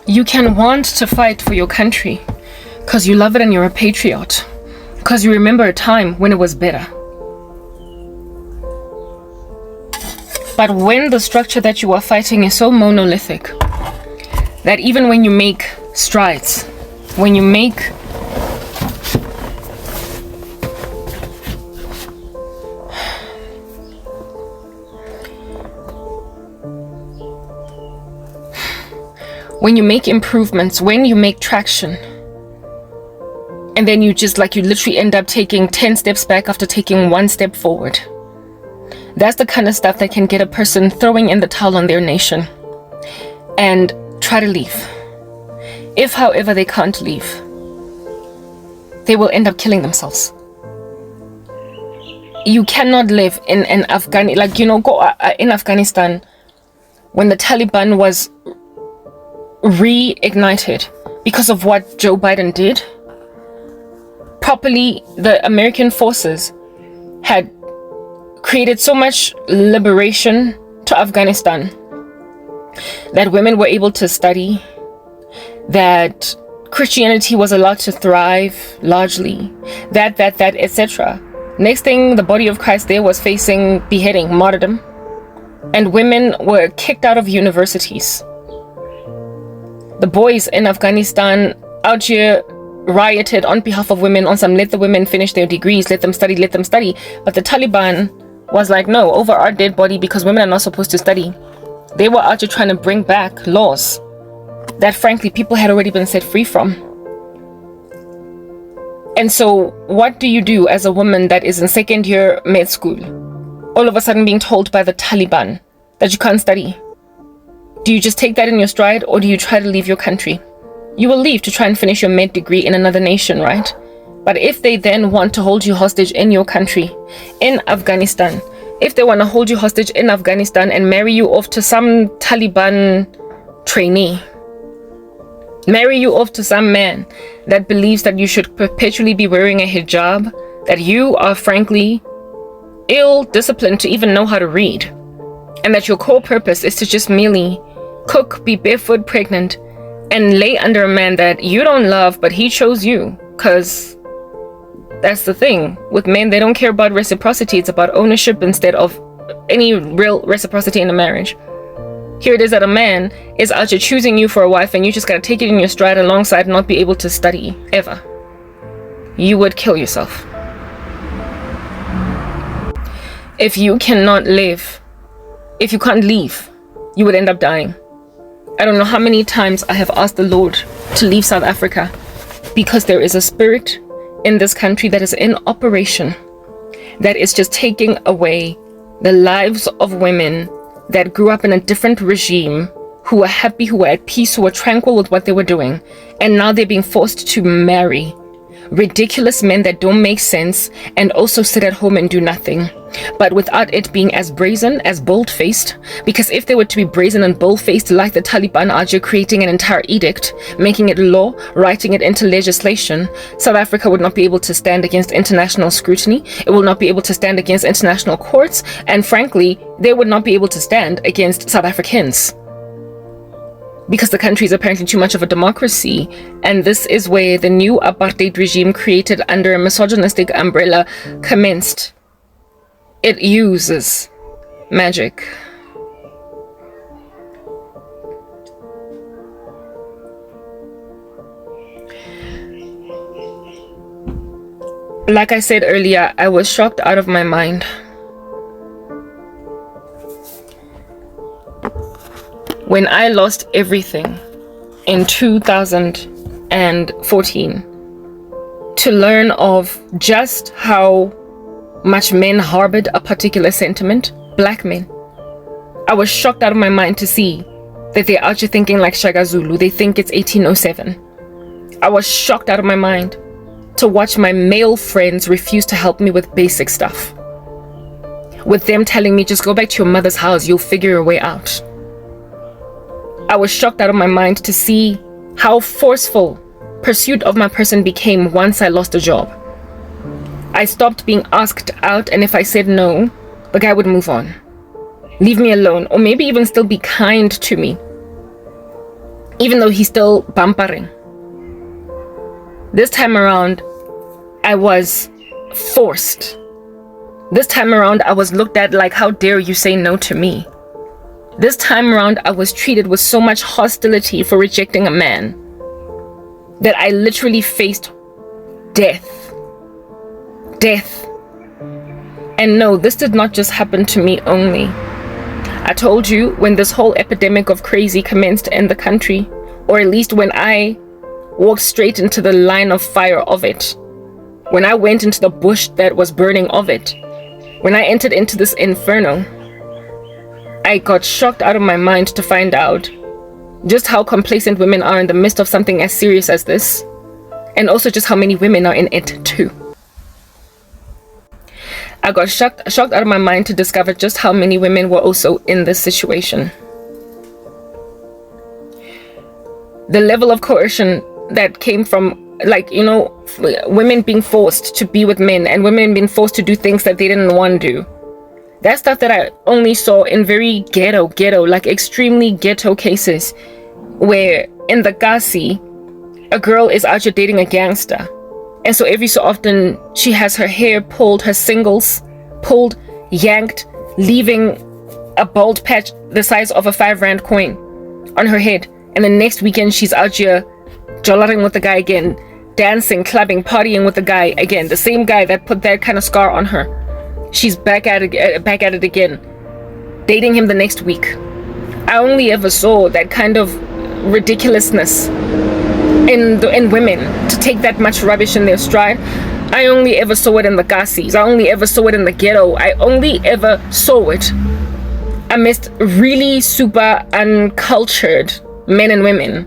You can want to fight for your country because you love it and you're a patriot, because you remember a time when it was better. But when the structure that you are fighting is so monolithic that even when you make strides, when you make improvements, when you make traction, and then you literally end up taking 10 steps back after taking 1 step forward. That's the kind of stuff that can get a person throwing in the towel on their nation and try to leave. If, however, they can't leave, they will end up killing themselves. You cannot live in an in Afghanistan when the Taliban was reignited because of what Joe Biden did. Properly, the American forces had created so much liberation to Afghanistan that women were able to study, that Christianity was allowed to thrive largely, that etc. Next thing, the body of Christ there was facing beheading, martyrdom, and women were kicked out of universities. The boys in Afghanistan out here rioted on behalf of women on some let the women finish their degrees, let them study. But the Taliban was like, no, over our dead body, because women are not supposed to study. They were out here trying to bring back laws that frankly people had already been set free from. And so what do you do as a woman that is in second year med school, all of a sudden being told by the Taliban that you can't study? Do you just take that in your stride, or do you try to leave your country? You will leave to try and finish your med degree in another nation, right? But if they then want to hold you hostage in your country, in Afghanistan, if they want to hold you hostage in Afghanistan and marry you off to some Taliban trainee, marry you off to some man that believes that you should perpetually be wearing a hijab, that you are frankly ill-disciplined to even know how to read, and that your core purpose is to just merely cook, be barefoot, pregnant, and lay under a man that you don't love, but he chose you. Because that's the thing with men, they don't care about reciprocity. It's about ownership instead of any real reciprocity in a marriage. Here it is that a man is out here choosing you for a wife, and you just gotta take it in your stride alongside and not be able to study ever. You would kill yourself. If you cannot live, if you can't leave, you would end up dying. I don't know how many times I have asked the Lord to leave South Africa, because there is a spirit in this country that is in operation that is just taking away the lives of women that grew up in a different regime, who were happy, who were at peace, who were tranquil with what they were doing, and now they're being forced to marry ridiculous men that don't make sense and also sit at home and do nothing, but without it being as brazen, as bold-faced. Because if they were to be brazen and bold-faced like the Taliban are, you're creating an entire edict, making it law, writing it into legislation, South Africa would not be able to stand against international scrutiny. It will not be able to stand against international courts, and frankly, they would not be able to stand against South Africans, because the country is apparently too much of a democracy. And this is where the new apartheid regime, created under a misogynistic umbrella, commenced. It uses magic. Like I said earlier, I was shocked out of my mind. When I lost everything in 2014, to learn of just how much men harbored a particular sentiment, black men, I was shocked out of my mind to see that they're out here thinking like Shaka Zulu. They think it's 1807. I was shocked out of my mind to watch my male friends refuse to help me with basic stuff, with them telling me, just go back to your mother's house, you'll figure your way out. I was shocked out of my mind to see how forceful pursuit of my person became once I lost a job. I stopped being asked out, and if I said no, the guy would move on, leave me alone, or maybe even still be kind to me. even though he's still bumpering. This time around, I was forced. This time around, I was looked at like, how dare you say no to me? This time around, I was treated with so much hostility for rejecting a man that I literally faced death. Death. And no, this did not just happen to me only. I told you, when this whole epidemic of crazy commenced in the country, or at least when I walked straight into the line of fire of it, when I went into the bush that was burning of it, when I entered into this inferno, I got shocked out of my mind to find out just how complacent women are in the midst of something as serious as this, and also just how many women are in it too. I got shocked out of my mind to discover just how many women were also in this situation. The level of coercion that came from, like, you know, women being forced to be with men and women being forced to do things that they didn't want to do. That's stuff that I only saw in very ghetto, like extremely ghetto cases where in the Kasi, a girl is out here dating a gangster. And so every so often, she has her hair pulled, her singles pulled, yanked, leaving a bald patch the size of a 5 rand coin on her head. And the next weekend, she's out here jollering with the guy again, dancing, clubbing, partying with the guy again. The same guy that put that kind of scar on her. She's back at it again, dating him the next week. I only ever saw that kind of ridiculousness in women to take that much rubbish in their stride. I only ever saw it in the Gassies. I only ever saw it in the ghetto. I only ever saw it amidst really super uncultured men and women,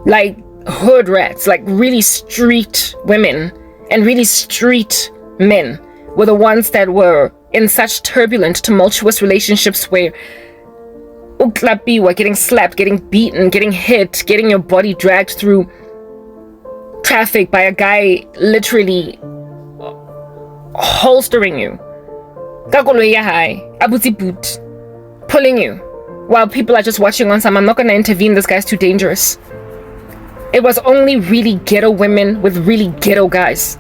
like hood rats, like really street women and really street men were the ones that were in such turbulent, tumultuous relationships where were getting slapped, getting beaten, getting hit, getting your body dragged through traffic by a guy literally holstering you, pulling you while people are just watching on some. I'm not going to intervene, this guy's too dangerous. It was only really ghetto women with really ghetto guys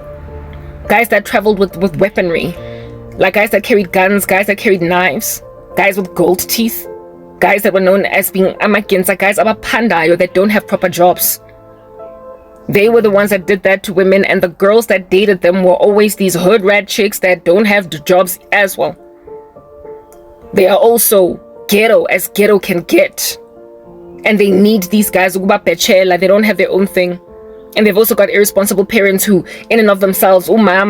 that traveled with weaponry, like guys that carried guns, guys that carried knives, guys with gold teeth, guys that were known as being amakenza, guys abapandayo that don't have proper jobs. They were the ones that did that to women, and the girls that dated them were always these hood rat chicks that don't have jobs as well. They are also ghetto as ghetto can get, and they need these guys. They don't have their own thing. And they've also got irresponsible parents who, in and of themselves, in and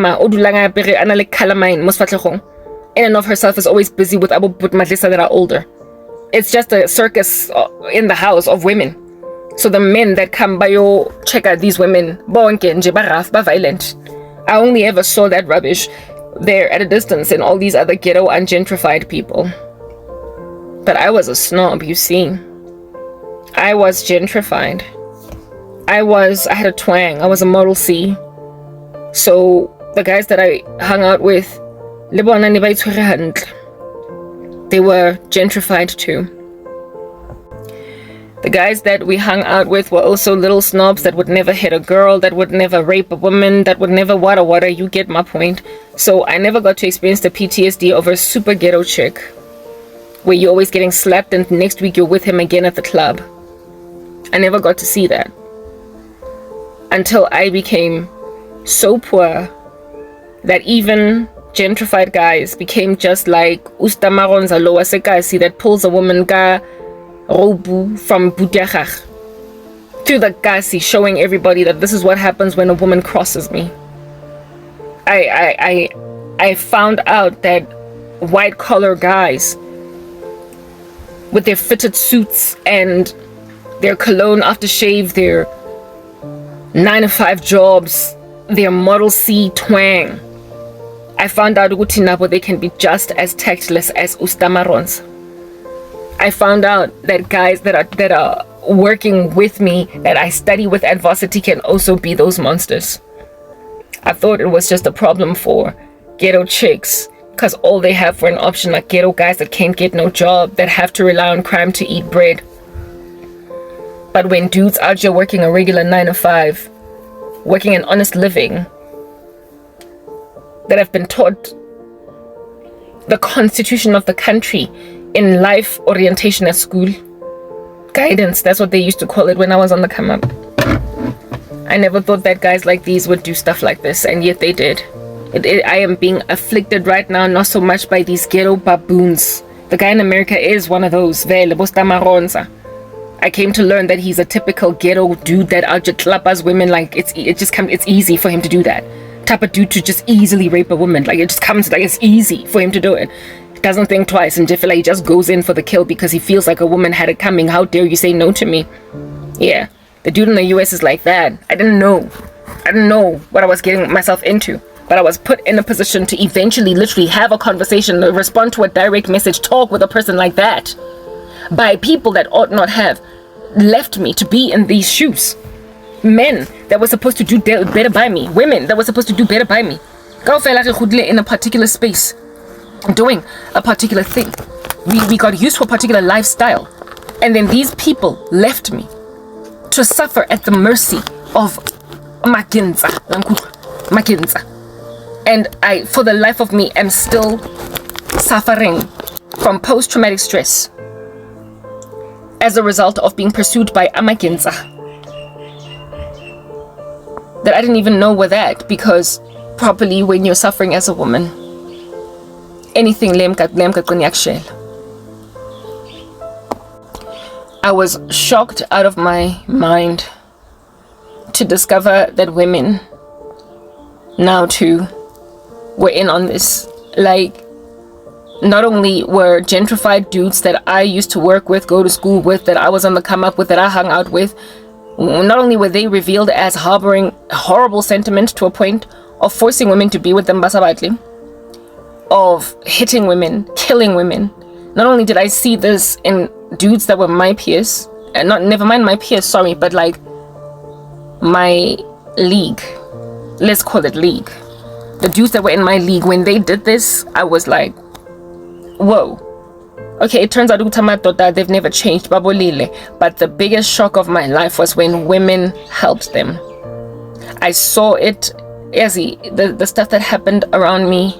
of herself is always busy with abu madlisa that are older. It's just a circus in the house of women. So the men that come by your check out these women, violent. I only ever saw that rubbish there at a distance in all these other ghetto ungentrified people. But I was a snob, you see. I was gentrified. I had a twang. I was a Model C. So the guys that I hung out with, they were gentrified too. The guys that we hung out with were also little snobs that would never hit a girl, that would never rape a woman, that would never wada. You get my point. So I never got to experience the PTSD of a super ghetto chick, where you're always getting slapped and next week you're with him again at the club. I never got to see that. Until I became so poor that even gentrified guys became just like Ustamaronza Loa Sekasi that pulls a woman ga robu from Budiachach to the Kasi, showing everybody that this is what happens when a woman crosses me. I found out that white collar guys with their fitted suits and their cologne aftershave, their 9-to-5 jobs, their Model C twang. I found out Utinabo they can be just as tactless as Ustamarons. I found out that guys that are working with me, that I study with at varsity, can also be those monsters. I thought it was just a problem for ghetto chicks, because all they have for an option are ghetto guys that can't get no job, that have to rely on crime to eat bread. But when dudes out here working a regular 9 to 5, working an honest living, that have been taught the constitution of the country in life orientation at school, guidance, that's what they used to call it when I was on the come up. I never thought that guys like these would do stuff like this, and yet they did. I am being afflicted right now, not so much by these ghetto baboons. The guy in America is one of those. I came to learn that he's a typical ghetto dude that outklappers women. Like it's easy for him to do that. Type of dude to just easily rape a woman. Like it just comes, like it's easy for him to do it. Doesn't think twice, and he just goes in for the kill because he feels like a woman had it coming. How dare you say no to me? Yeah, the dude in the US is like that. I didn't know what I was getting myself into, but I was put in a position to eventually literally have a conversation, respond to a direct message, talk with a person like that by people that ought not have left me to be in these shoes. Men that were supposed to do better by me, women that were supposed to do better by me, in a particular space, doing a particular thing. We got used to a particular lifestyle, and then these people left me to suffer at the mercy of Makinza. And I, for the life of me, am still suffering from post-traumatic stress as a result of being pursued by Amakinza that I didn't even know were that, because properly when you're suffering as a woman, anything I was shocked out of my mind to discover that women now too were in on this. Like, not only were gentrified dudes that I used to work with, go to school with, that I was on the come up with, that I hung out with, not only were they revealed as harboring horrible sentiments to a point of forcing women to be with them basabatli, of hitting women, killing women. Not only did I see this in dudes that were my peers, and never mind my peers, sorry, but like my league, let's call it league. The dudes that were in my league, when they did this, I was like, whoa. Okay, it turns out they've never changed, but the biggest shock of my life was when women helped them. I saw it, the stuff that happened around me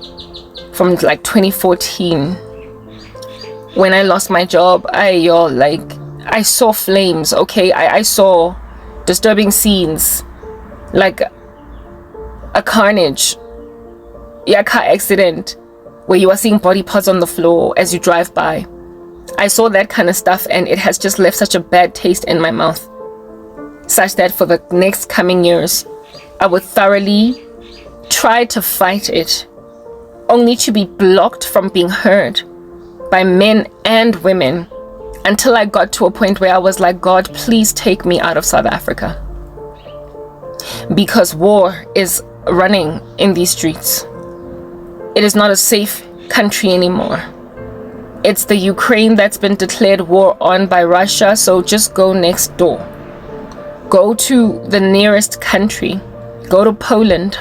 from like 2014. When I lost my job, I saw flames, okay? I saw disturbing scenes, like a carnage, a car accident, where you are seeing body parts on the floor as you drive by. I saw that kind of stuff, and it has just left such a bad taste in my mouth, such that for the next coming years, I would thoroughly try to fight it, only to be blocked from being heard by men and women, until I got to a point where I was like, God, please take me out of South Africa, because war is running in these streets. It is not a safe country anymore. It's the Ukraine that's been declared war on by Russia, so just go next door. Go to the nearest country. Go to Poland.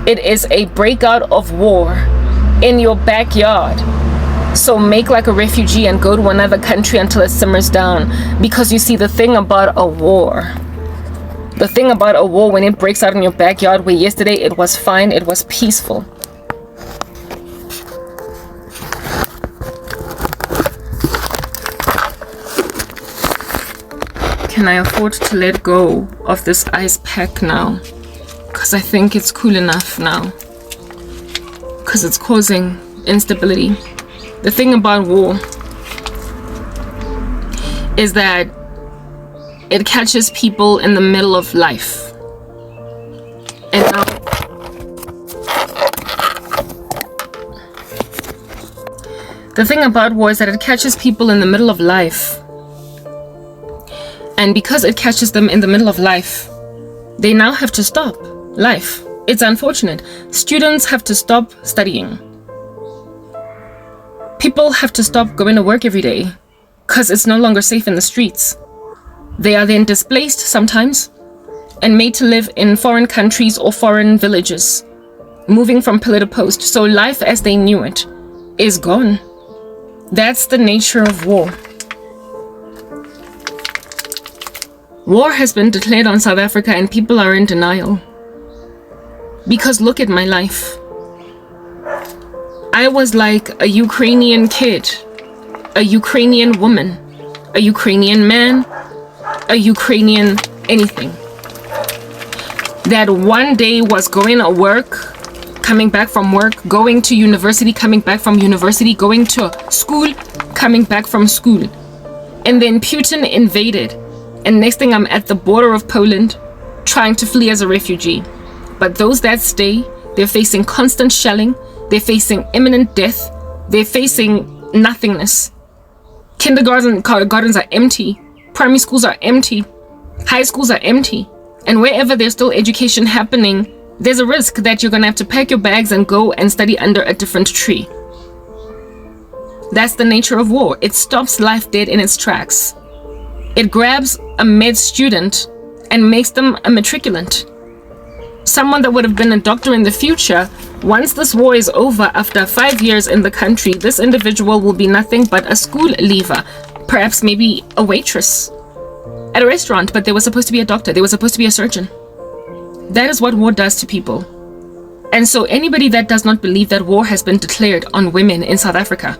It is a breakout of war in your backyard. So make like a refugee and go to another country until it simmers down. Because you see, the thing about a war, when it breaks out in your backyard, where yesterday it was fine, it was peaceful. Can I afford to let go of this ice pack now? Because I think it's cool enough now. Because it's causing instability. The thing about war is that it catches people in the middle of life. And now, the thing about war is that it catches people in the middle of life. And because it catches them in the middle of life, they now have to stop life. It's unfortunate. Students have to stop studying. People have to stop going to work every day because it's no longer safe in the streets. They are then displaced sometimes and made to live in foreign countries or foreign villages, moving from pillar to post. So life as they knew it is gone. That's the nature of war. War has been declared on South Africa and people are in denial. Because look at my life. I was like a Ukrainian kid, a Ukrainian woman, a Ukrainian man, a Ukrainian anything. That one day was going to work, coming back from work, going to university, coming back from university, going to school, coming back from school. And then Putin invaded. And next thing I'm at the border of Poland, trying to flee as a refugee. But those that stay, they're facing constant shelling. They're facing imminent death. They're facing nothingness. Kindergartens are empty. Primary schools are empty. High schools are empty. And wherever there's still education happening, there's a risk that you're going to have to pack your bags and go and study under a different tree. That's the nature of war. It stops life dead in its tracks. It grabs a med student and makes them a matriculant. Someone that would have been a doctor in the future, once this war is over, after 5 years in the country, this individual will be nothing but a school leaver, perhaps maybe a waitress at a restaurant, but they were supposed to be a doctor, they were supposed to be a surgeon. That is what war does to people. And so anybody that does not believe that war has been declared on women in South Africa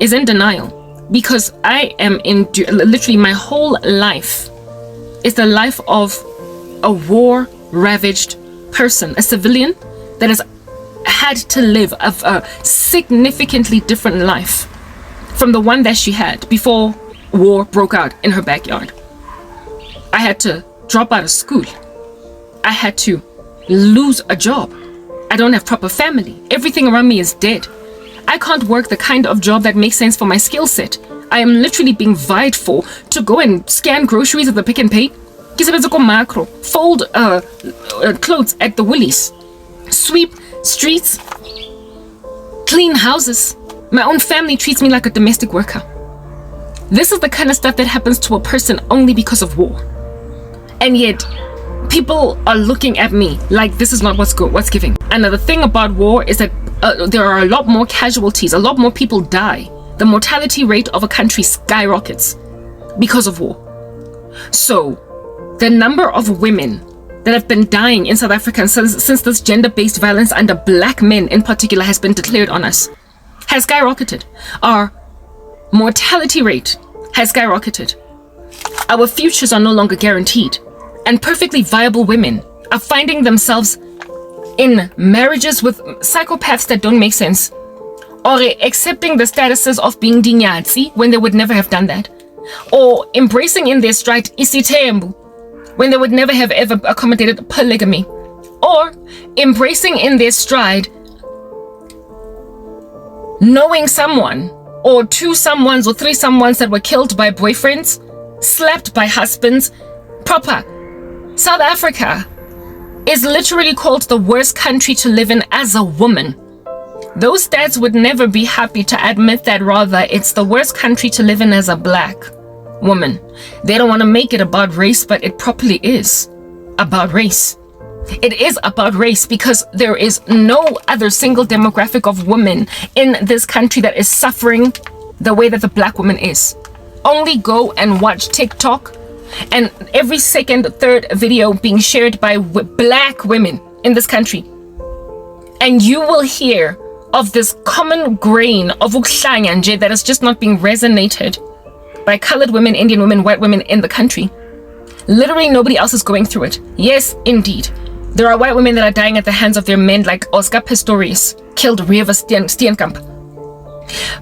is in denial. Because I am in, literally my whole life is the life of a war-ravaged person, a civilian that has had to live a significantly different life from the one that she had before war broke out in her backyard. I had to drop out of school. I had to lose a job. I don't have proper family. Everything around me is dead. I can't work the kind of job that makes sense for my skill set. I am literally being vied for to go and scan groceries at the Pick and Pay, fold clothes at the Woolies, sweep streets, clean houses. My own family treats me like a domestic worker. This is the kind of stuff that happens to a person only because of war. And yet, people are looking at me like this is not what's giving. Another thing about war is that there are a lot more casualties, a lot more people die. The mortality rate of a country skyrockets because of war. So, the number of women that have been dying in South Africa since this gender-based violence under black men in particular has been declared on us has skyrocketed. Our mortality rate has skyrocketed. Our futures are no longer guaranteed. And perfectly viable women are finding themselves in marriages with psychopaths that don't make sense, or accepting the statuses of being dinyatsi when they would never have done that, or embracing in their stride isitembu when they would never have ever accommodated polygamy, or embracing in their stride knowing someone or two someones or three someones that were killed by boyfriends, slapped by husbands. Proper. South Africa is literally called the worst country to live in as a woman. Those stats would never be happy to admit that. Rather, it's the worst country to live in as a black woman. They don't want to make it about race, but it properly is about race. It is about race because there is no other single demographic of women in this country that is suffering the way that the black woman is. Only go and watch TikTok and every second, third video being shared by black women in this country, and you will hear of this common grain of ukuhlanga that is just not being resonated by colored women, Indian women, white women in the country. Literally nobody else is going through it. Yes, indeed. There are white women that are dying at the hands of their men, like Oscar Pistorius killed Reeva Steenkamp.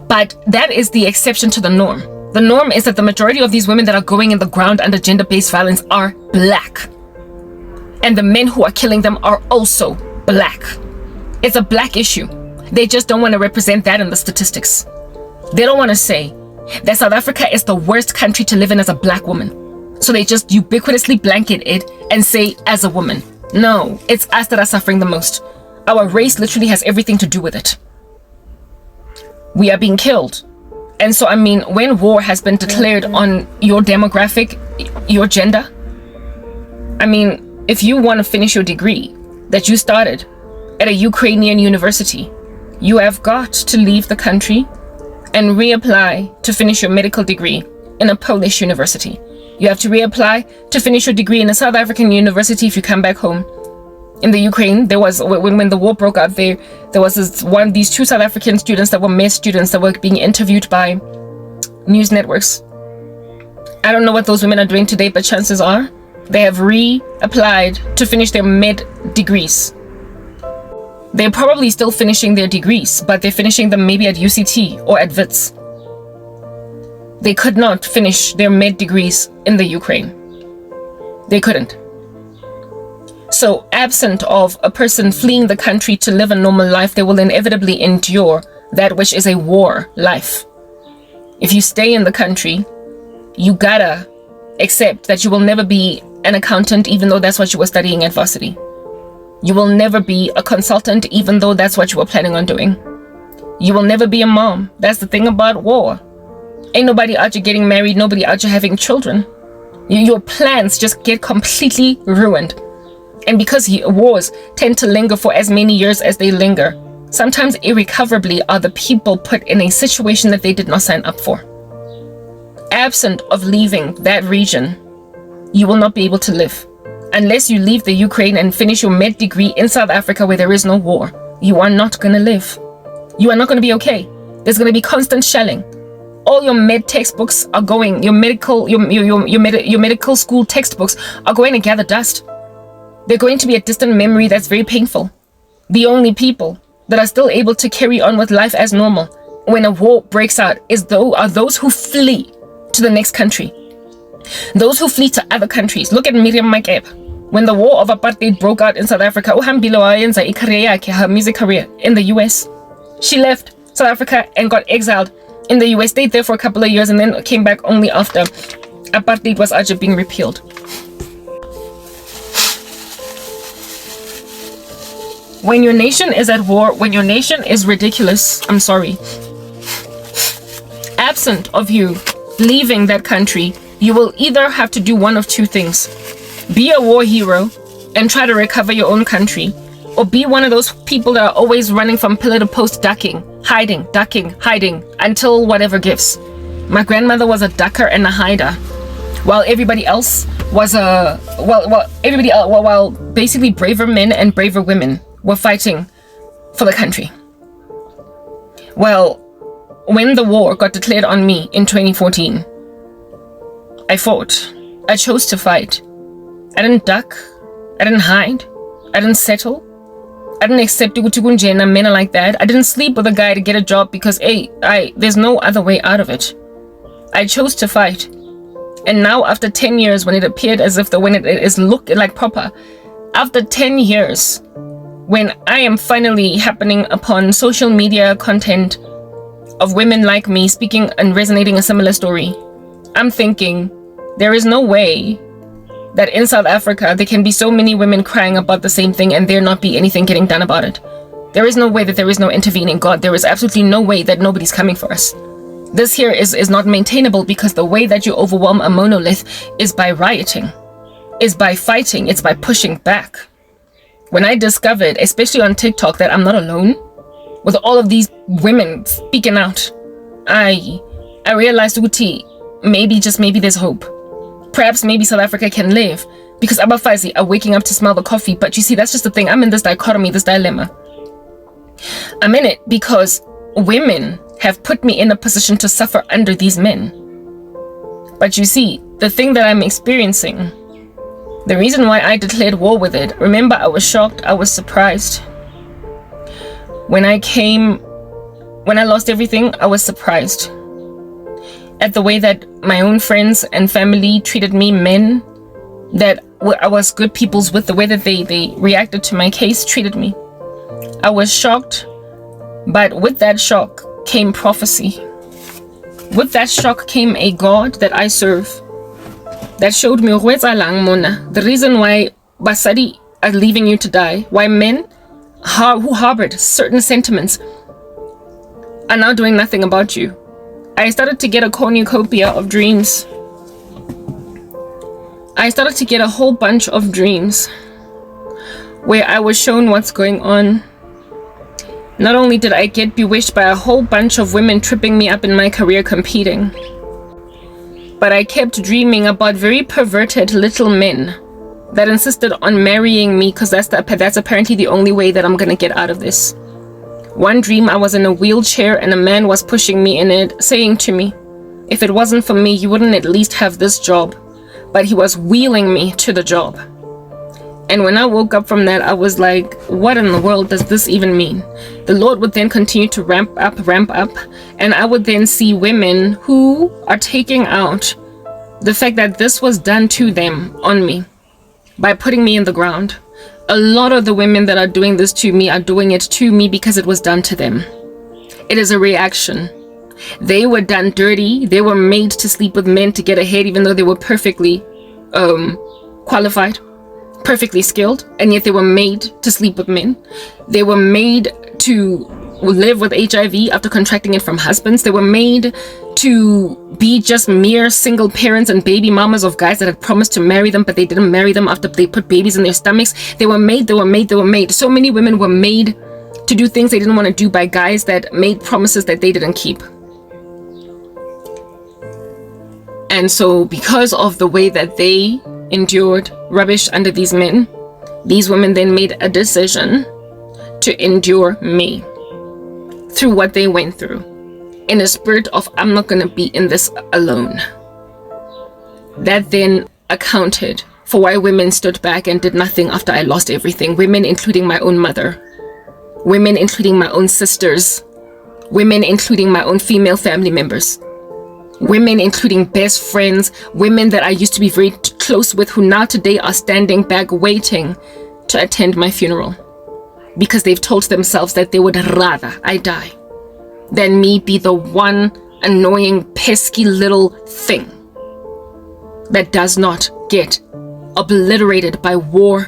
But that is the exception to the norm. The norm is that the majority of these women that are going in the ground under gender-based violence are black. And the men who are killing them are also black. It's a black issue. They just don't want to represent that in the statistics. They don't want to say that South Africa is the worst country to live in as a black woman. So they just ubiquitously blanket it and say as a woman. No, it's us that are suffering the most. Our race literally has everything to do with it. We are being killed. And so, I mean, when war has been declared on your demographic, your gender, I mean, if you want to finish your degree that you started at a Ukrainian university, you have got to leave the country and reapply to finish your medical degree in a Polish university. You have to reapply to finish your degree in a South African university if you come back home. In the Ukraine, there was, when the war broke out there was these two South African students that were med students that were being interviewed by news networks. I don't know what those women are doing today, but chances are they have reapplied to finish their med degrees. They're probably still finishing their degrees, but they're finishing them maybe at UCT or at WITS. They could not finish their med degrees in the Ukraine. They couldn't. So absent of a person fleeing the country to live a normal life, they will inevitably endure that which is a war life. If you stay in the country, you gotta accept that you will never be an accountant, even though that's what you were studying at varsity. You will never be a consultant, even though that's what you were planning on doing. You will never be a mom. That's the thing about war. Ain't nobody out here getting married, nobody out here having children. Your plans just get completely ruined. And because wars tend to linger for as many years as they linger, sometimes irrecoverably are the people put in a situation that they did not sign up for. Absent of leaving that region, you will not be able to live. Unless you leave the Ukraine and finish your med degree in South Africa where there is no war, you are not going to live. You are not going to be okay. There's going to be constant shelling. All your med textbooks are going, your medical school textbooks are going to gather dust. They're going to be a distant memory that's very painful. The only people that are still able to carry on with life as normal when a war breaks out are those who flee to the next country. Those who flee to other countries. Look at Miriam Makeba. When the war of apartheid broke out in South Africa, uhambile wayenza career yakhe, her music career, in the US. She left South Africa and got exiled in the US, stayed there for a couple of years, and then came back only after apartheid was actually being repealed. When your nation is at war, when your nation is ridiculous, I'm sorry. Absent of you leaving that country, you will either have to do one of two things. Be a war hero and try to recover your own country, or be one of those people that are always running from pillar to post, ducking, hiding, until whatever gives. My grandmother was a ducker and a hider, while everybody else was while basically braver men and braver women were fighting for the country. Well, when the war got declared on me in 2014, I fought. I chose to fight. I didn't duck. I didn't hide. I didn't settle. I didn't accept men like that. I didn't sleep with a guy to get a job because there's no other way out of it. I chose to fight. And now after 10 years, when it appeared as if when it is looking like proper, after 10 years, when I am finally happening upon social media content of women like me speaking and resonating a similar story, I'm thinking there is no way that in South Africa there can be so many women crying about the same thing and there not be anything getting done about it. There is no way that there is no intervening God. There is absolutely no way that nobody's coming for us. This here is not maintainable, because the way that you overwhelm a monolith is by rioting, is by fighting, it's by pushing back. When I discovered, especially on TikTok, that I'm not alone with all of these women speaking out, I realized, Uti, maybe there's hope. Perhaps maybe South Africa can live, because Abafazi are waking up to smell the coffee. But you see, that's just the thing. I'm in this dichotomy, this dilemma. I'm in it because women have put me in a position to suffer under these men. But you see, the thing that I'm experiencing, the reason why I declared war with it, remember, I was shocked, I was surprised. When I lost everything, I was surprised at the way that my own friends and family treated me, men that I was good peoples with, the way that they reacted to my case, treated me. I was shocked, but with that shock came prophecy. With that shock came a God that I serve, that showed me the reason why basadi are leaving you to die, why men who harbored certain sentiments are now doing nothing about you. I started to get a cornucopia of dreams. I started to get a whole bunch of dreams where I was shown what's going on. Not only did I get bewitched by a whole bunch of women tripping me up in my career competing, But I kept dreaming about very perverted little men that insisted on marrying me because that's apparently the only way that I'm gonna get out of this. One dream, I was in a wheelchair and a man was pushing me in it, saying to me, if it wasn't for me, you wouldn't at least have this job. But he was wheeling me to the job. And when I woke up from that, I was like, what in the world does this even mean? The Lord would then continue to ramp up, and I would then see women who are taking out the fact that this was done to them on me by putting me in the ground. A lot of the women that are doing this to me are doing it to me because it was done to them. It is a reaction. They were done dirty. They were made to sleep with men to get ahead, even though they were perfectly qualified, perfectly skilled, and yet they were made to sleep with men. They were made to live with HIV after contracting it from husbands. They were made to be just mere single parents and baby mamas of guys that had promised to marry them, but they didn't marry them after they put babies in their stomachs. They were made. So many women were made to do things they didn't want to do by guys that made promises that they didn't keep. And so because of the way that they endured rubbish under these men, these women then made a decision to endure me through what they went through, in a spirit of, I'm not going to be in this alone. That then accounted for why women stood back and did nothing after I lost everything. Women including my own mother, women including my own sisters, women including my own female family members, women including best friends, women that I used to be very close with who now today are standing back waiting to attend my funeral because they've told themselves that they would rather I die than me be the one annoying, pesky little thing that does not get obliterated by war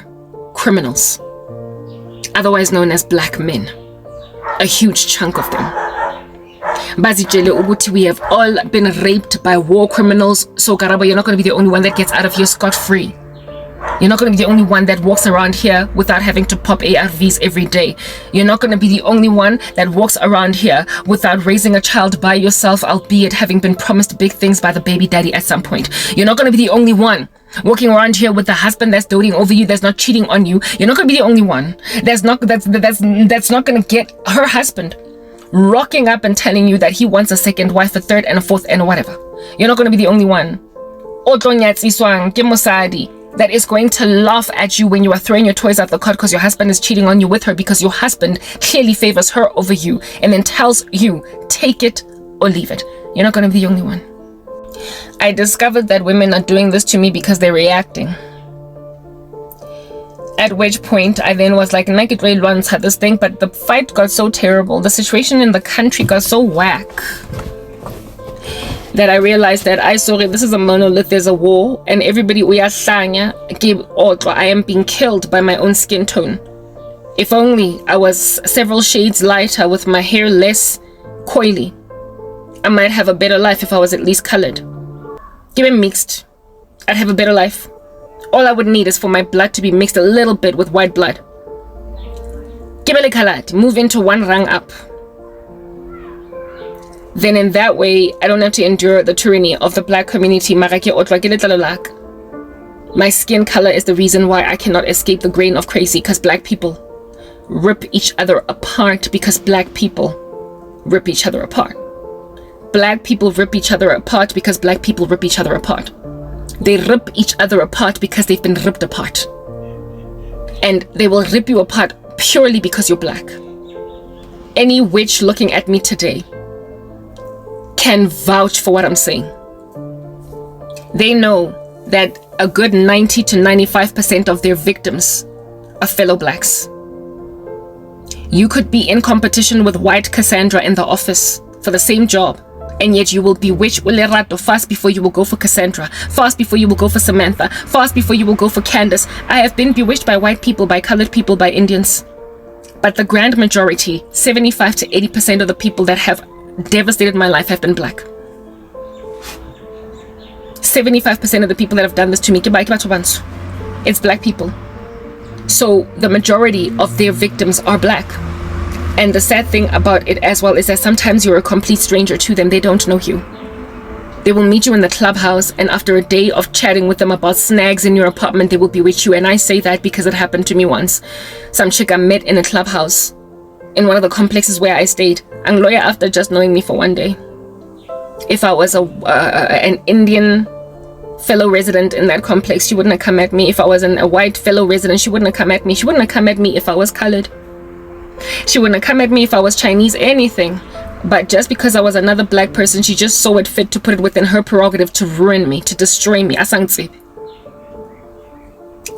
criminals, otherwise known as black men. A huge chunk of them. Bazitshele ukuthi we have all been raped by war criminals, so Karabo, you're not going to be the only one that gets out of here scot-free. You're not going to be the only one that walks around here without having to pop ARVs every day. You're not going to be the only one that walks around here without raising a child by yourself, albeit having been promised big things by the baby daddy at some point. You're not going to be the only one walking around here with a husband that's doting over you, that's not cheating on you. You're not going to be the only one that's not going to get her husband rocking up and telling you that he wants a second wife, a third and a fourth and whatever. You're not going to be the only one that is going to laugh at you when you are throwing your toys out the cot because your husband is cheating on you with her, because your husband clearly favors her over you and then tells you, take it or leave it. You're not going to be the only one. I discovered that women are doing this to me because they're reacting. At which point I then was like, naked Ray once had this thing, but the fight got so terrible, the situation in the country got so whack, that I realized that this is a monolith, there's a war, and everybody I am being killed by my own skin tone. If only I was several shades lighter with my hair less coily, I might have a better life if I was at least colored. Give me mixed, I'd have a better life. All I would need is for my blood to be mixed a little bit with white blood. Give me colored, move into one rung up. Then in that way, I don't have to endure the tyranny of the black community. My skin color is the reason why I cannot escape the grain of crazy, because black people rip each other apart because black people rip each other apart. Black people rip each other apart because black people rip each other apart. They rip each other apart because they've been ripped apart. And they will rip you apart purely because you're black. Any witch looking at me today can vouch for what I'm saying. They know that a good 90 to 95% of their victims are fellow blacks. You could be in competition with white Cassandra in the office for the same job, and yet you will be witch fast before you will go for Cassandra, fast before you will go for Samantha, fast before you will go for Candace. I have been bewitched by white people, by colored people, by Indians. But the grand majority, 75 to 80% of the people that have devastated my life have been black. 75% of the people that have done this to me, it's black people. So the majority of their victims are black. And the sad thing about it as well is that sometimes you're a complete stranger to them. They don't know you. They will meet you in the clubhouse, and after a day of chatting with them about snags in your apartment, they will be with you. And I say that because it happened to me once. Some chick I met in a clubhouse in one of the complexes where I stayed, and lawyer after just knowing me for one day. If I was an Indian fellow resident in that complex, she wouldn't have come at me. If I was a white fellow resident, she wouldn't have come at me. She wouldn't have come at me if I was colored. She wouldn't have come at me if I was Chinese, anything. But just because I was another black person, she just saw it fit to put it within her prerogative to ruin me, to destroy me. Asangtse.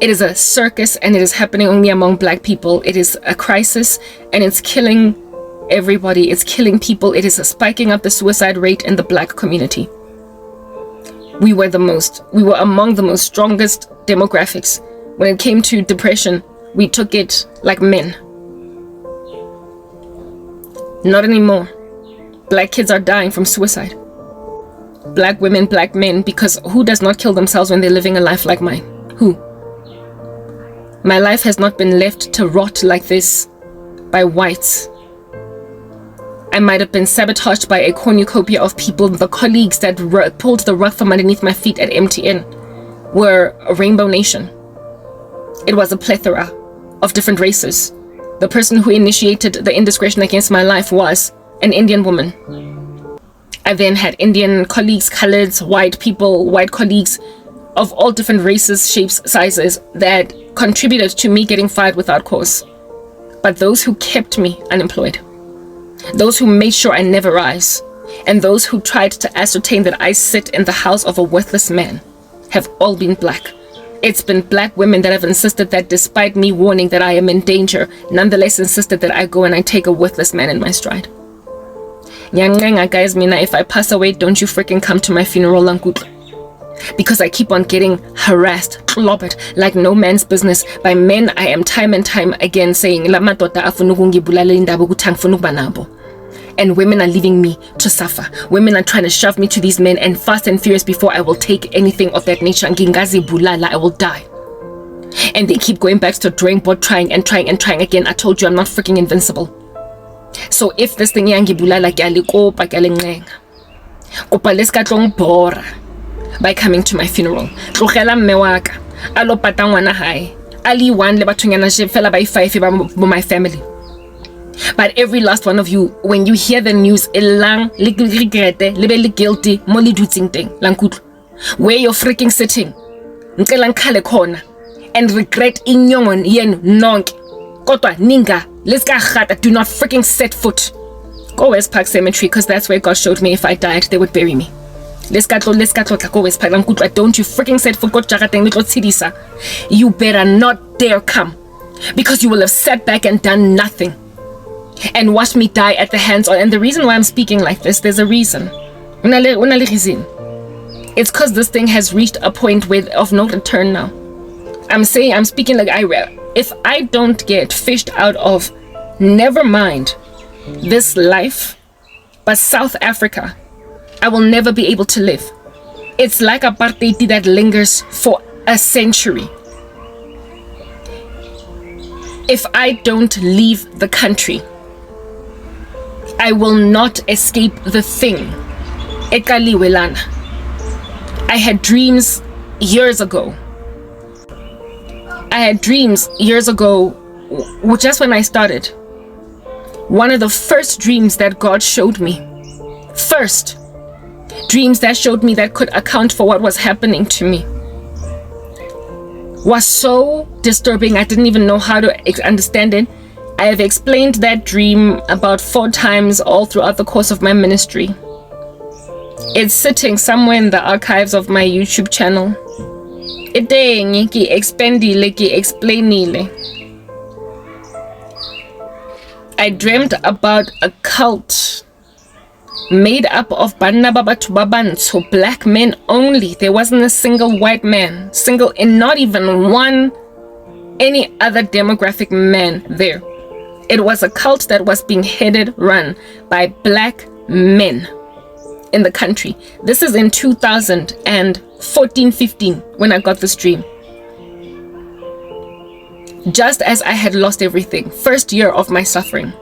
It is a circus, and it is happening only among black people. It is a crisis, and it's killing everybody. It's killing people. It is spiking up the suicide rate in the black community. We were among the most strongest demographics. When it came to depression, we took it like men. Not anymore. Black kids are dying from suicide. Black women, black men, because who does not kill themselves when they're living a life like mine? Who? My life has not been left to rot like this by whites. I might have been sabotaged by a cornucopia of people. The colleagues that pulled the rug from underneath my feet at MTN were a rainbow nation. It was a plethora of different races. The person who initiated the indiscretion against my life was an Indian woman. I then had Indian colleagues, coloreds, white people, white colleagues of all different races, shapes, sizes that contributed to me getting fired without cause. But those who kept me unemployed, those who made sure I never rise, and those who tried to ascertain that I sit in the house of a worthless man have all been black. It's been black women that have insisted that despite me warning that I am in danger, nonetheless insisted that I go and I take a worthless man in my stride. Nyangenga guys, mina, if I pass away, don't you freaking come to my funeral, Lankut. Because I keep on getting harassed, clobbered, like no man's business by men I am time and time again saying, and women are leaving me to suffer. Women are trying to shove me to these men, and fast and furious before I will take anything of that nature, I will die. And they keep going back to the drawing board, trying again. I told you I'm not freaking invincible. So if this thing by coming to my funeral, my family. But every last one of you, when you hear the news, where you're freaking sitting and regret inyongon yen nonk kotwa ninga do not freaking set foot. Go West Park Cemetery, because that's where God showed me if I died they would bury me. Go West Park. Don't you freaking set foot. You better not dare come, because you will have sat back and done nothing and watched me die at the hands of. And the reason why I'm speaking like this, there's a reason. It's because this thing has reached a point of no return now. I'm speaking like if I don't get fished out of, never mind this life, but South Africa, I will never be able to live. It's like apartheid that lingers for a century. If I don't leave the country, I will not escape the thing. I had dreams years ago. Just when I started. One of the first dreams that God showed me, dreams that showed me that could account for what was happening to me, was so disturbing I didn't even know how to understand it. I have explained that dream about 4 times all throughout the course of my ministry. It's sitting somewhere in the archives of my YouTube channel. I dreamt about a cult made up of banna babatu babantu, black men only. There wasn't a single white man, and not even one any other demographic man there. It was a cult that was being run by black men in the country. This is in 2014-15 when I got this dream. Just as I had lost everything, first year of my suffering.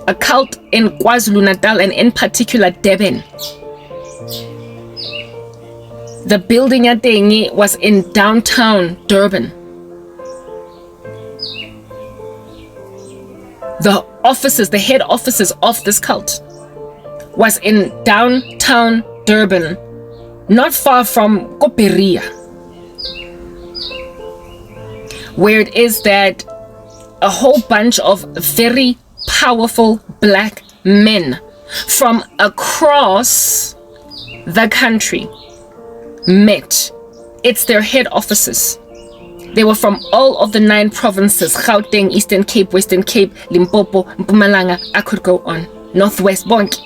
A cult in KwaZulu-Natal, and in particular Durban, The building at Dengi was in downtown Durban. The offices, the head offices of this cult was in downtown Durban, not far from Koperia, where it is that a whole bunch of very powerful black men from across the country met. It's their head offices. They were from all of the 9 provinces: Gauteng, Eastern Cape, Western Cape, Limpopo, Mpumalanga. I could go on. Northwest Bonk.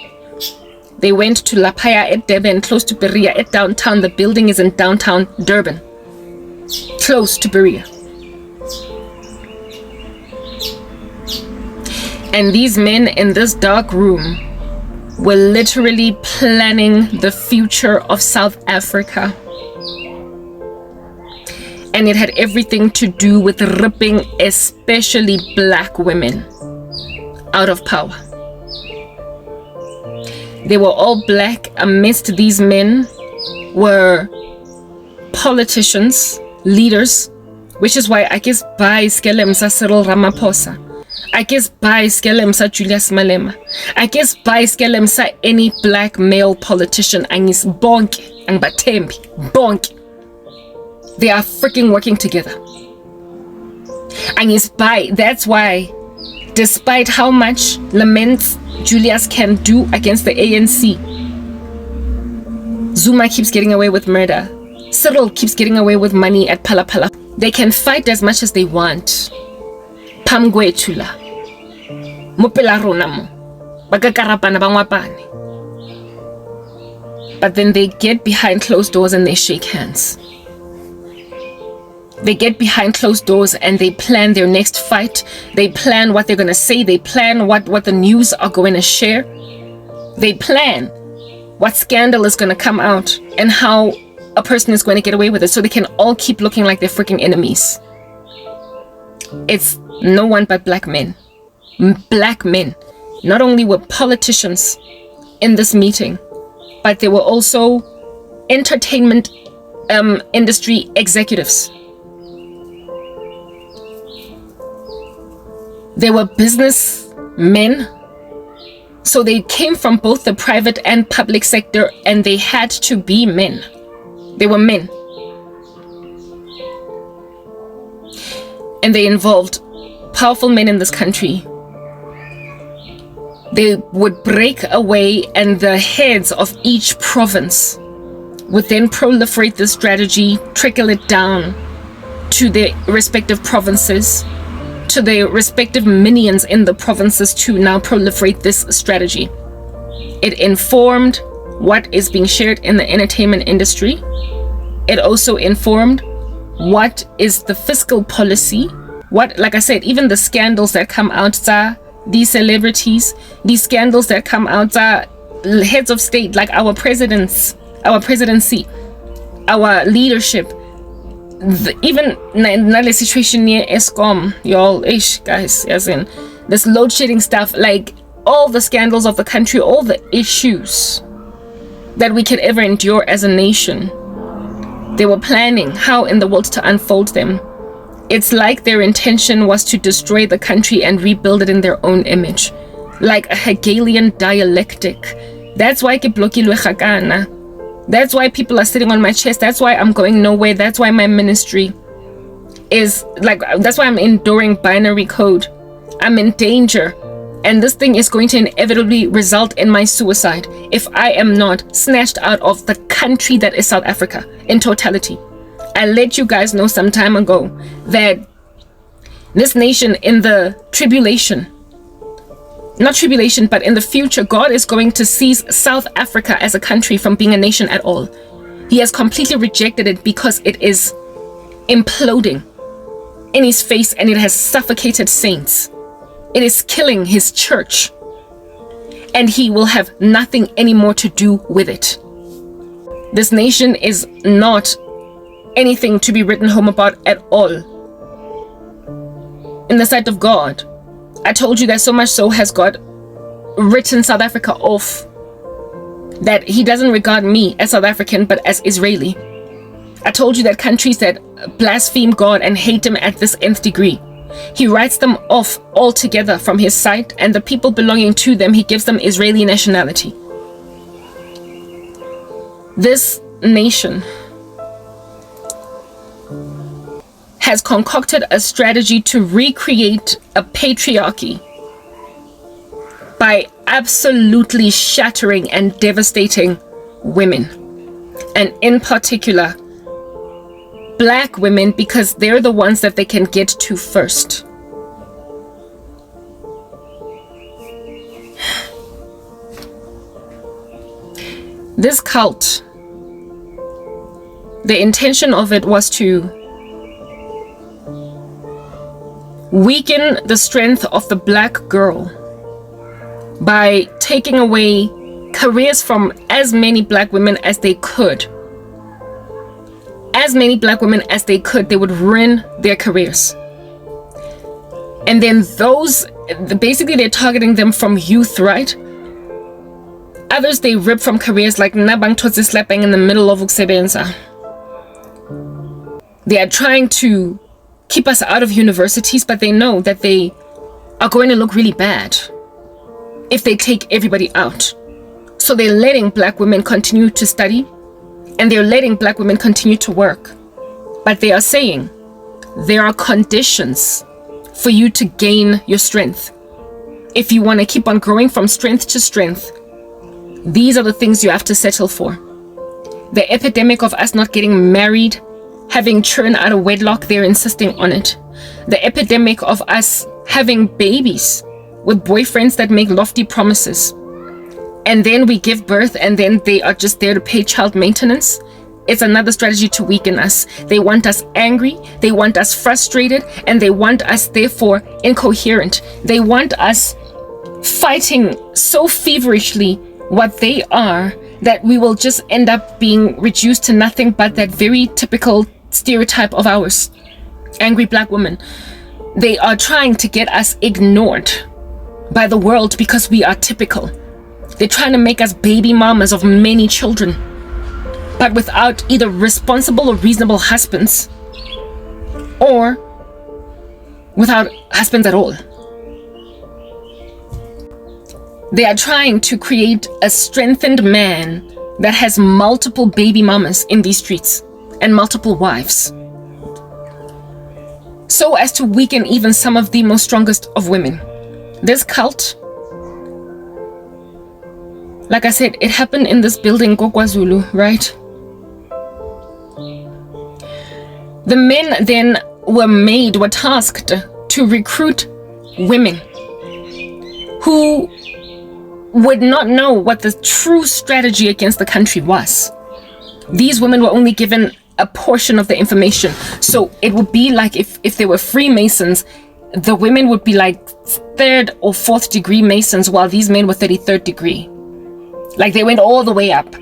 They went to Lapaya at Durban, close to Berea, at downtown. The building is in downtown Durban, close to Berea. And these men in this dark room were literally planning the future of South Africa. And it had everything to do with ripping especially black women out of power. They were all black. Amidst these men were politicians, leaders, which is why I guess by Skelemsa Cyril Ramaphosa, I guess by Skelemsa Julius Malema, I guess by Skelemsa any black male politician, Angis Bonk, Angbatembi, Bonk. They are freaking working together. And it's by, that's why, despite how much laments Julius can do against the ANC, Zuma keeps getting away with murder. Cyril keeps getting away with money at Palapala. They can fight as much as they want. Pamgwe chula. Mopela rona mo. Bakakarapana bangwapane. But then they get behind closed doors and they shake hands. They get behind closed doors and they plan their next fight. They plan what they're going to say. They plan what the news are going to share. They plan what scandal is going to come out and how a person is going to get away with it, so they can all keep looking like they're freaking enemies. It's no one but black men. Black men. Not only were politicians in this meeting, but they were also entertainment industry executives. They were businessmen, so they came from both the private and public sector, and they had to be men. They were men. And they involved powerful men in this country. They would break away, and the heads of each province would then proliferate this strategy, trickle it down to their respective provinces, to their respective minions in the provinces to now proliferate this strategy. It informed what is being shared in the entertainment industry. It also informed what is the fiscal policy. What, like I said, even the scandals that come out, these celebrities, these scandals that come out, heads of state, like our presidents, our presidency, our leadership, even in the situation near Eskom, y'all, guys, as in this load shedding stuff, like all the scandals of the country, all the issues that we could ever endure as a nation, they were planning how in the world to unfold them. It's like their intention was to destroy the country and rebuild it in their own image, like a Hegelian dialectic. That's why that's why people are sitting on my chest. That's why I'm going nowhere. That's why my ministry is like, that's why I'm enduring binary code. I'm in danger. And this thing is going to inevitably result in my suicide if I am not snatched out of the country that is South Africa in totality. I let you guys know some time ago that this nation in the tribulation, not tribulation, but in the future, God is going to seize South Africa as a country from being a nation at all. He has completely rejected it because it is imploding in his face and it has suffocated saints. It is killing his church, and he will have nothing anymore to do with it. This nation is not anything to be written home about at all in the sight of God. I told you that so much so has God written South Africa off that he doesn't regard me as South African, but as Israeli. I told you that countries that blaspheme God and hate him at this nth degree, he writes them off altogether from his sight, and the people belonging to them, he gives them Israeli nationality. This nation has concocted a strategy to recreate a patriarchy by absolutely shattering and devastating women, and in particular black women, because they're the ones that they can get to first. This cult, the intention of it was to weaken the strength of the black girl by taking away careers from as many black women as they could. As many black women as they could, they would ruin their careers. And then those, basically they're targeting them from youth, right? Others they rip from careers, like Nabang Totsi slapping in the middle of Uksebenza. They are trying to keep us out of universities, but they know that they are going to look really bad if they take everybody out. So they're letting black women continue to study, and they're letting black women continue to work. But they are saying there are conditions for you to gain your strength. If you want to keep on growing from strength to strength, these are the things you have to settle for. The epidemic of us not getting married, having children out of wedlock, they're insisting on it. The epidemic of us having babies with boyfriends that make lofty promises, and then we give birth and then they are just there to pay child maintenance. It's another strategy to weaken us. They want us angry, they want us frustrated, and they want us therefore incoherent. They want us fighting so feverishly what they are that we will just end up being reduced to nothing but that very typical stereotype of ours, angry black woman. They are trying to get us ignored by the world because we are typical. They're trying to make us baby mamas of many children, but without either responsible or reasonable husbands, or without husbands at all. They are trying to create a strengthened man that has multiple baby mamas in these streets and multiple wives, so as to weaken even some of the most strongest of women. This cult, like I said, it happened in this building, KwaZulu, right? The men then were tasked to recruit women who would not know what the true strategy against the country was. These women were only given a portion of the information. So it would be like if they were Freemasons, the women would be like 3rd or 4th degree Masons, while these men were 33rd degree. Like they went all the way up.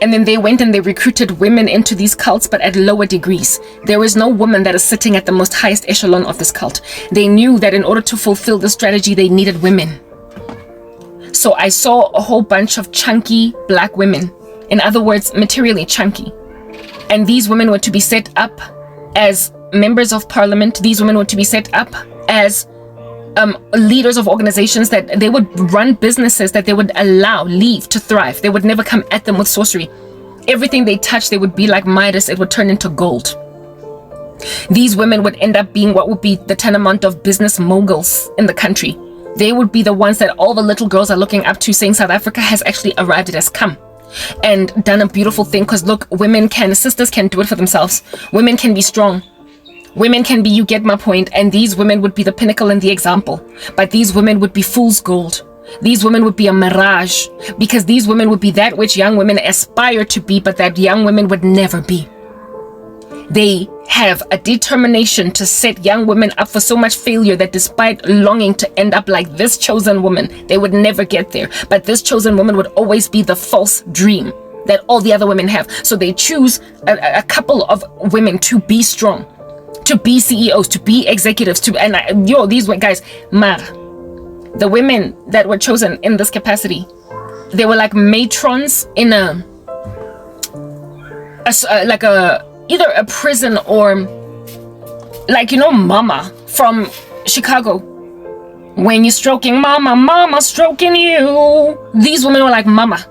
And then they went and they recruited women into these cults, but at lower degrees. There is no woman that is sitting at the most highest echelon of this cult. They knew that in order to fulfill the strategy, they needed women. So I saw a whole bunch of chunky black women. In other words, materially chunky. And these women were to be set up as members of parliament. These women were to be set up as leaders of organizations, that they would run businesses that they would allow leave to thrive. They would never come at them with sorcery. Everything they touched, they would be like Midas, it would turn into gold. These women would end up being what would be the tantamount of business moguls in the country. They would be the ones that all the little girls are looking up to, saying South Africa has actually arrived, it has come and done a beautiful thing. Because look, sisters can do it for themselves. Women can be strong. Women can be, you get my point, and these women would be the pinnacle and the example. But these women would be fool's gold. These women would be a mirage, because these women would be that which young women aspire to be, but that young women would never be. They have a determination to set young women up for so much failure that despite longing to end up like this chosen woman, they would never get there. But this chosen woman would always be the false dream that all the other women have. So they choose a couple of women to be strong, to be CEOs, to be executives, these guys, the women that were chosen in this capacity, they were like matrons in either a prison or like, you know, mama from Chicago. When you're stroking mama, mama stroking you. These women were like mama.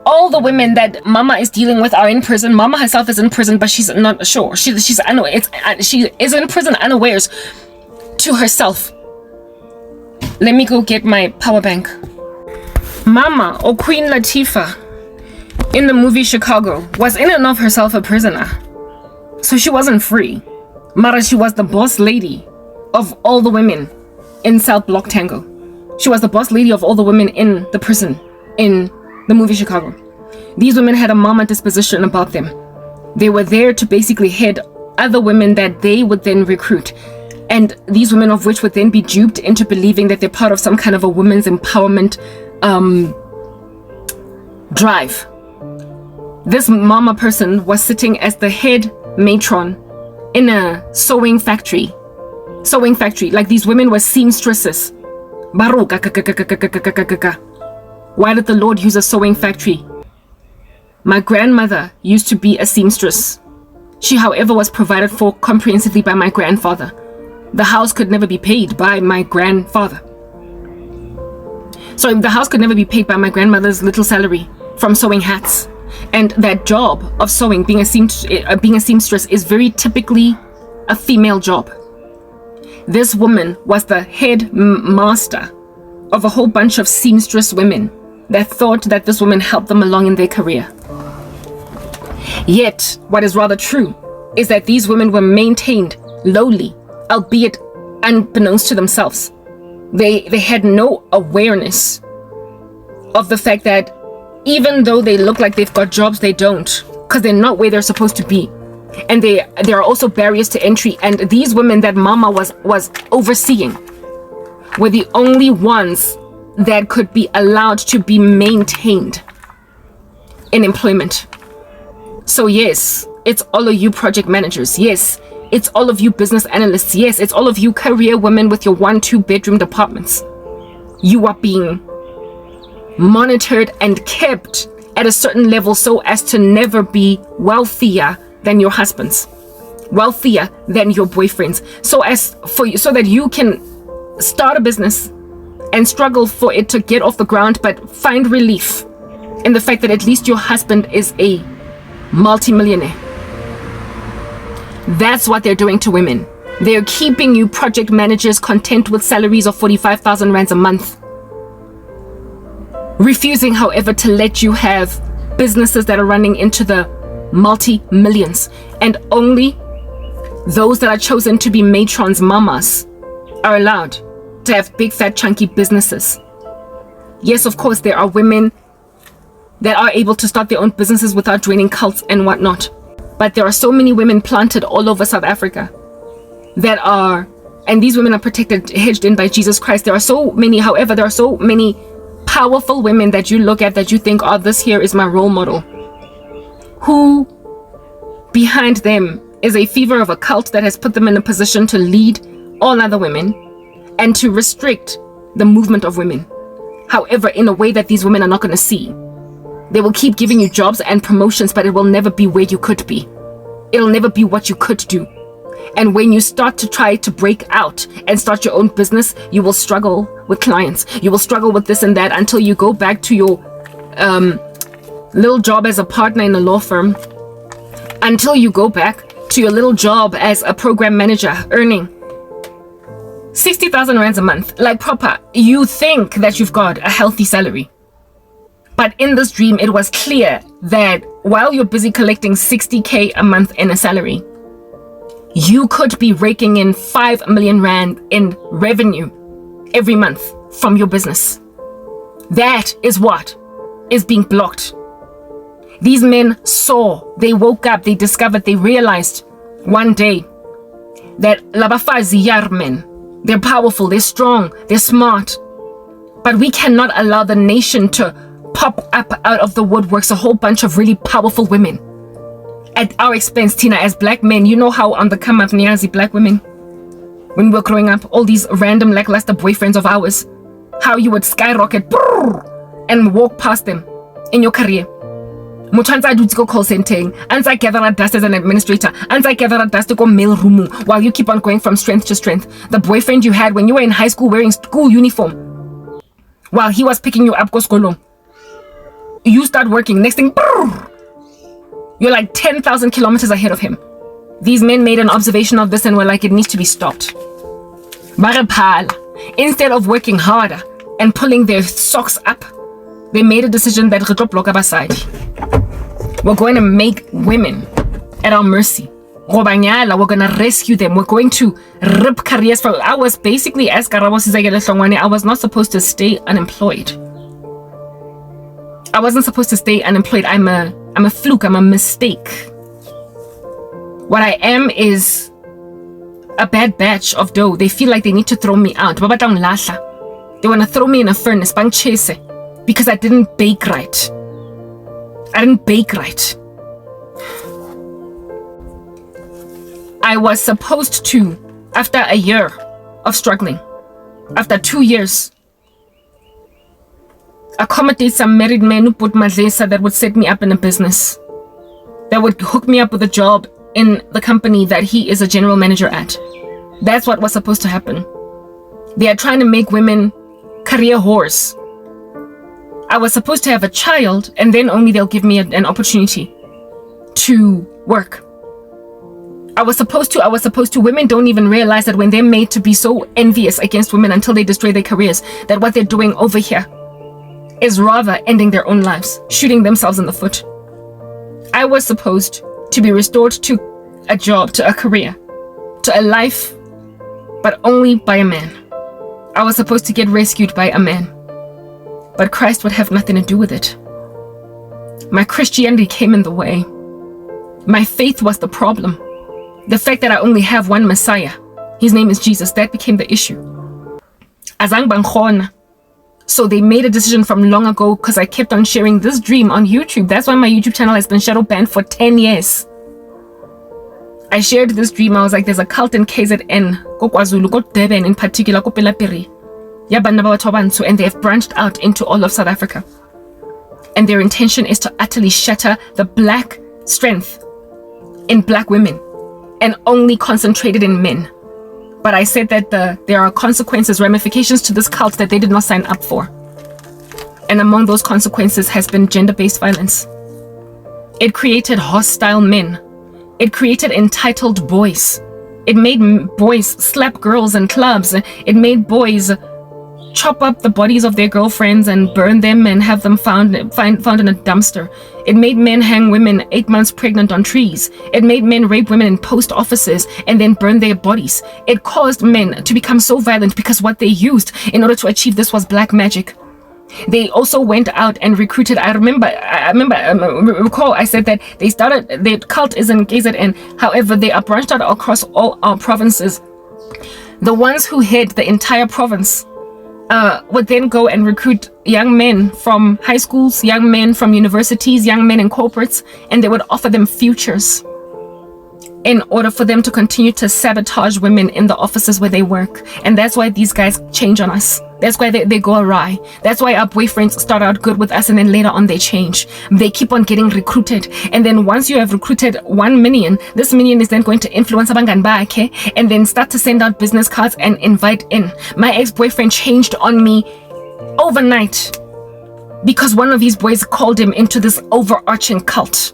All the women that mama is dealing with are in prison. Mama herself is in prison, but she's not sure. She is in prison unawares to herself. Let me go get my power bank. Mama, or Queen Latifah, in the movie Chicago, was in and of herself a prisoner. So she wasn't free. Mara, she was the boss lady of all the women in South Block Tango. She was the boss lady of all the women in the prison in the movie Chicago. These women had a mama disposition about them. They were there to basically head other women that they would then recruit. And these women of which would then be duped into believing that they're part of some kind of a women's empowerment drive. This mama person was sitting as the head matron in a sewing factory. Like these women were seamstresses. Why did the Lord use a sewing factory? My grandmother used to be a seamstress. She, however, was provided for comprehensively by my grandfather. The house could never be paid by my grandfather. So the house could never be paid by my grandmother's little salary from sewing hats. And that job of sewing, being a seamstress, is very typically a female job. This woman was the head master of a whole bunch of seamstress women that thought that this woman helped them along in their career. Yet, what is rather true is that these women were maintained lowly, albeit unbeknownst to themselves. They had no awareness of the fact that even though they look like they've got jobs, they don't, because they're not where they're supposed to be. And there are also barriers to entry, and these women that mama was overseeing were the only ones that could be allowed to be maintained in employment. So yes, it's all of you project managers. Yes, it's all of you business analysts. Yes, it's all of you career women with your 1-2 bedroom departments. You are being monitored and kept at a certain level so as to never be wealthier than your husbands, wealthier than your boyfriends, so that you can start a business and struggle for it to get off the ground, but find relief in the fact that at least your husband is a multi-millionaire. That's what they're doing to women. They're keeping you project managers content with salaries of 45,000 rands a month, refusing, however, to let you have businesses that are running into the multi-millions, and only those that are chosen to be matrons, mamas, are allowed to have big fat chunky businesses. Yes, of course, there are women that are able to start their own businesses without joining cults and whatnot, but there are so many women planted all over South Africa that are, and these women are protected, hedged in by Jesus Christ. There are so many, however, there are so many powerful women that you look at that you think, oh, this here is my role model, who behind them is a fever of a cult that has put them in a position to lead all other women and to restrict the movement of women. However, in a way that these women are not going to see. They will keep giving you jobs and promotions, but it will never be where you could be. It'll never be what you could do. And when you start to try to break out and start your own business, you will struggle with clients. You will struggle with this and that until you go back to your little job as a partner in a law firm, until you go back to your little job as a program manager earning 60,000 rands a month, like proper. You think that you've got a healthy salary. But in this dream, it was clear that while you're busy collecting 60K a month in a salary, you could be raking in 5 million rand in revenue every month from your business. That is what is being blocked. These men saw, they woke up, they discovered, they realized one day that Labafazi Yar men, they're powerful, they're strong, they're smart. But we cannot allow the nation to pop up out of the woodworks a whole bunch of really powerful women at our expense. Tina, as black men, you know how on the come up Niazi black women, when we were growing up, all these random lackluster boyfriends of ours, how you would skyrocket and walk past them in your career. Muthanza do to go call center, and I gather a dust as an administrator, and I gather a dust to go mail room while you keep on going from strength to strength. The boyfriend you had when you were in high school wearing school uniform, while he was picking you up go school. You start working, next thing, you're like 10,000 kilometers ahead of him. These men made an observation of this and were like, it needs to be stopped. Instead of working harder and pulling their socks up, they made a decision that we're going to make women at our mercy. We're going to rescue them. We're going to rip careers from. I was basically, as Karabo says, Hlongwane, I was not supposed to stay unemployed. I wasn't supposed to stay unemployed. I'm a fluke. I'm a mistake. What I am is a bad batch of dough. They feel like they need to throw me out. They want to throw me in a furnace because I didn't bake right. I was supposed to, after a year of struggling, after 2 years, accommodate some married men who put madlesa that would set me up in a business, that would hook me up with a job in the company that he is a general manager at. That's what was supposed to happen. They are trying to make women career whores. I was supposed to have a child, and then only they'll give me an opportunity to work. I was supposed to. Women don't even realize that when they're made to be so envious against women until they destroy their careers, that what they're doing over here is rather ending their own lives, shooting themselves in the foot. I was supposed to be restored to a job, to a career, to a life, but only by a man. I was supposed to get rescued by a man, but Christ would have nothing to do with it. My Christianity came in the way. My faith was the problem. The fact that I only have one Messiah, his name is Jesus, that became the issue. Azang bangkhona. So they made a decision from long ago because I kept on sharing this dream on YouTube. That's why my YouTube channel has been shadow banned for 10 years. I shared this dream. I was like, there's a cult in KZN, ko KwaZulu, ko Durban in particular, ko Pelapiri. And they have branched out into all of South Africa. And their intention is to utterly shatter the black strength in black women and only concentrated in men. But I said that there are consequences, ramifications to this cult that they did not sign up for. And among those consequences has been gender-based violence. It created hostile men. It created entitled boys. It made boys slap girls in clubs. It made boys chop up the bodies of their girlfriends and burn them and have them found in a dumpster. It made men hang women 8 months pregnant on trees. It made men rape women in post offices and then burn their bodies. It caused men to become so violent because what they used in order to achieve this was black magic. They also went out and recruited. I recall I said that the cult is in KZN. However, they are branched out across all our provinces. The ones who head the entire province would then go and recruit young men from high schools, young men from universities, young men in corporates, and they would offer them futures in order for them to continue to sabotage women in the offices where they work. And that's why these guys change on us. That's why they go awry. That's why our boyfriends start out good with us and then later on they change. They keep on getting recruited. And then once you have recruited 1 million, this million is then going to influence abangan bakhe and then start to send out business cards and invite in. My ex-boyfriend changed on me overnight because one of these boys called him into this overarching cult.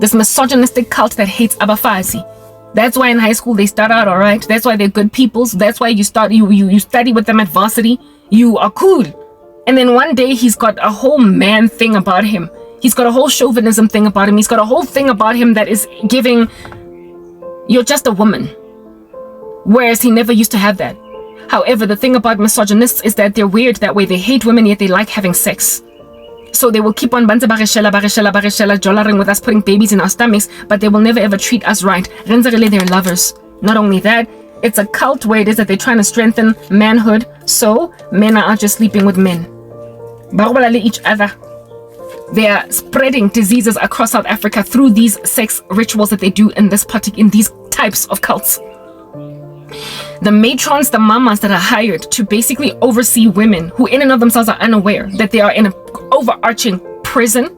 This misogynistic cult that hates abafazi. That's why in high school they start out alright. That's why they're good people. So that's why you study with them at varsity. You are cool. And then one day he's got a whole man thing about him. He's got a whole chauvinism thing about him. He's got a whole thing about him that is giving, you're just a woman. Whereas he never used to have that. However, the thing about misogynists is that they're weird that way. They hate women yet they like having sex. So they will keep on jollaring with us, putting babies in our stomachs, but they will never ever treat us right. They're lovers. Not only that, it's a cult where it is that they're trying to strengthen manhood, so men are out just sleeping with men. Each other. They are spreading diseases across South Africa through these sex rituals that they do in these types of cults. The matrons, the mamas that are hired to basically oversee women who in and of themselves are unaware that they are in an overarching prison.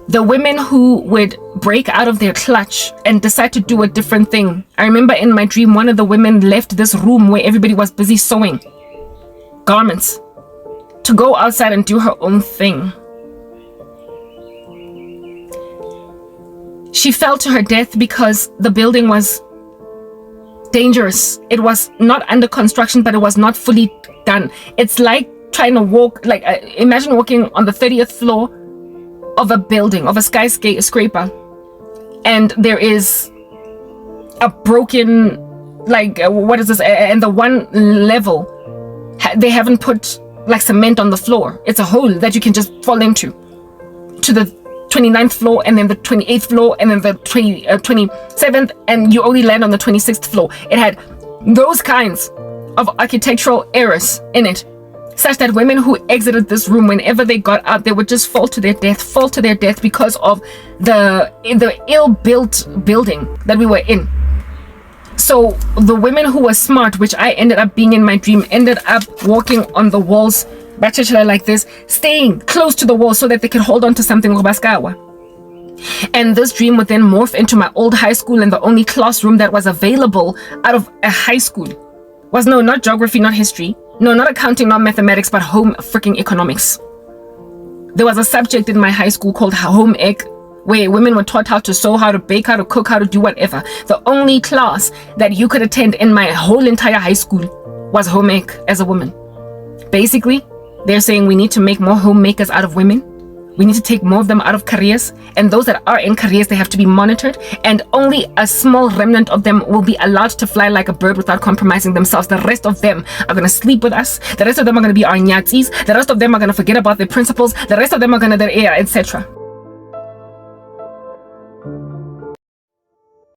The women who would break out of their clutch and decide to do a different thing. I remember in my dream, one of the women left this room where everybody was busy sewing garments to go outside and do her own thing. She fell to her death because the building was dangerous. It was not under construction, but it was not fully done. It's like trying to walk, like imagine walking on the 30th floor of a building, of a skyscraper, and there is a broken, like what is this, and the one level they haven't put like cement on the floor. It's a hole that you can just fall into, to the 29th floor, and then the 28th floor, and then the 27th, and you only land on the 26th floor. It had those kinds of architectural errors in it, such that women who exited this room, whenever they got out, they would just fall to their death because of the ill-built building that we were in. So the women who were smart, which I ended up being in my dream, ended up walking on the walls like this, staying close to the wall so that they could hold on to something. And this dream would then morph into my old high school, and the only classroom that was available out of a high school was not geography, not history, no, not accounting, not mathematics, but home freaking economics. There was a subject in my high school called home ec, where women were taught how to sew, how to bake, how to cook, how to do whatever. The only class that you could attend in my whole entire high school was home ec as a woman. Basically, they're saying we need to make more homemakers out of women. We need to take more of them out of careers, and those that are in careers, they have to be monitored, and only a small remnant of them will be allowed to fly like a bird without compromising themselves. The rest of them are going to sleep with us. The rest of them are going to be our nyatzis. The rest of them are going to forget about their principles. The rest of them are going to their etc.